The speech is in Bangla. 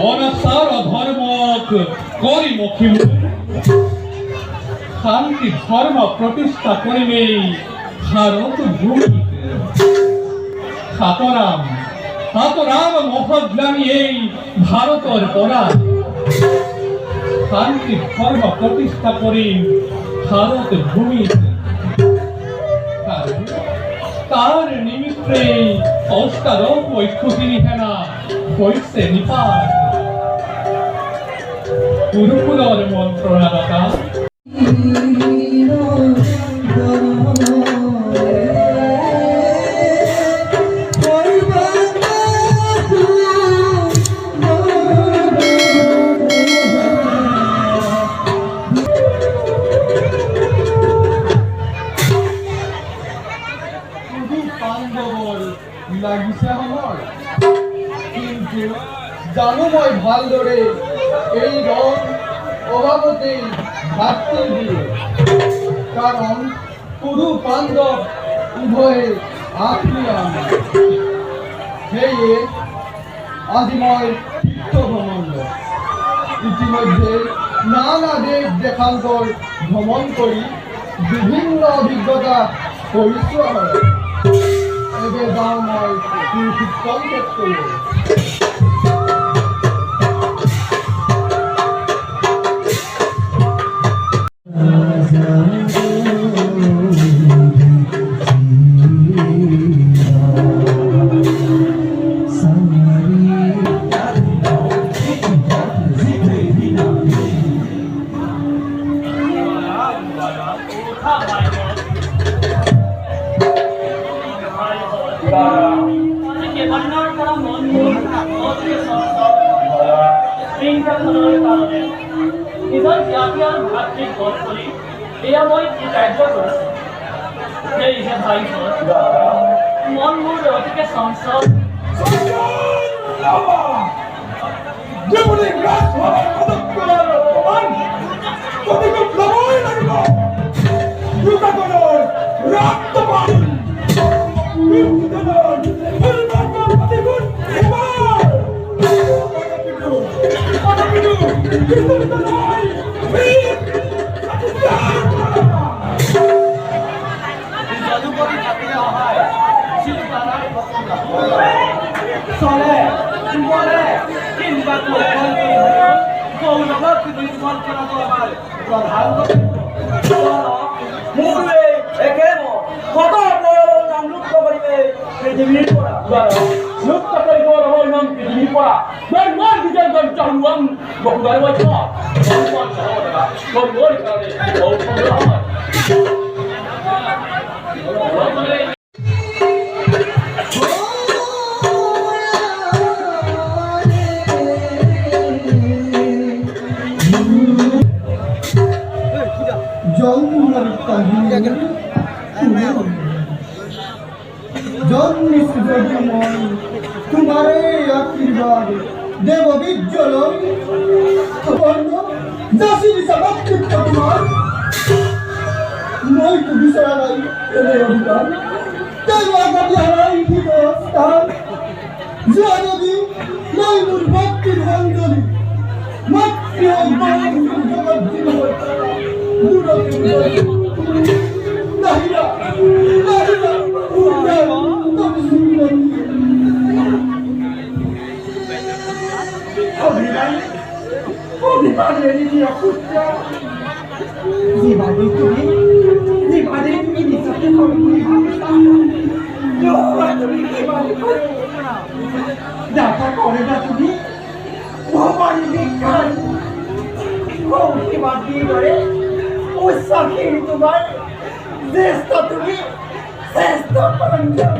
অনাচার অধর্মক করিমুখী শান্তি ধর্ম প্রতিষ্ঠা করিবে ভারত ভূমিতে। সাতরাম সাতরাম মহোদ্গামী এই ভারতের পরাণ শান্তি ধর্ম প্রতিষ্ঠা করি ভারত ভূমিতে। তার নিমিত্তে অষ্টাদশ ঐক্যগিরি হেনা হইছে নিপাত গুরুকুলর মন্ত্রণাদাতা। লাগিছে আমার, কিন্তু জানো মই ভালদৰে এই রং অভাবতেই ঘাটতি দিয়ে, কারণ কুরু পাণ্ডব উভয়ে আত্মীয়ান। সেয়ে আজি মই তীর্থ ভ্রমণ ইতিমধ্যে নানা দেশ দেশান্তৰ ভ্রমণ কৰি বিভিন্ন অভিজ্ঞতা কৰিছো। এবে যাওঁ মই কুৰুক্ষেত্ৰৰ ক্ষেত্ৰলৈ। নিজৰ জাতি আৰু ভাতৃক বধ কৰি এয়া মই কি কাৰ্য কৰিছোঁ। সেয়েহে ভাইজন মন মোৰ অতিকে চঞ্চল। तुम्हारे आशीर्वाद देव विज्जल মই তো বিচৰা নাই এনে অধিকাৰ তাই আগামী হাৰাই ঠিক অৱস্থান যোৱা নদী মই মোৰ ভক্তিৰ অঞ্জলি মাতৃ জগত জীৱ নাহিৰা নাহিৰা দেখা করে না তুমি ভবানী বিজ্ঞান তোমার শ্রেষ্ঠ তুমি শ্রেষ্ঠ পঞ্চম